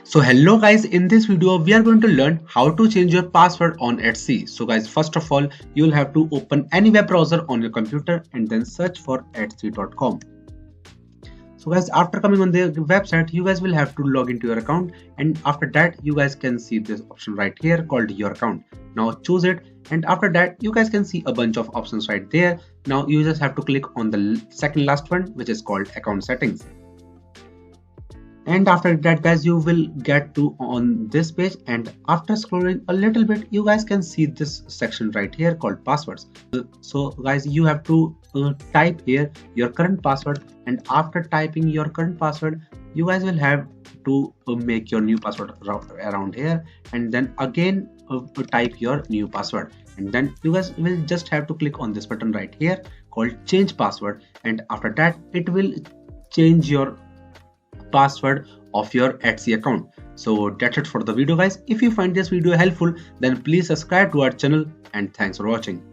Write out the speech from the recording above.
So hello guys, in this video we are going to learn how to change your password on Etsy. So guys, first of all you will have to open any web browser on your computer and then search for etsy.com. So guys, after coming on the website, you guys will have to log into your account, and after that you guys can see this option right here called your account. Now choose it, and after that you guys can see a bunch of options right there. Now you just have to click on the second last one, which is called account settings. And after that guys, you will get to on this page, and after scrolling a little bit you guys can see this section right here called passwords. So guys, you have to type here your current password, and after typing your current password you guys will have to make your new password around here, and then again type your new password, and then you guys will just have to click on this button right here called change password, and after that it will change your password of your Etsy account. So that's it for the video guys. If you find this video helpful, then please subscribe to our channel, and thanks for watching.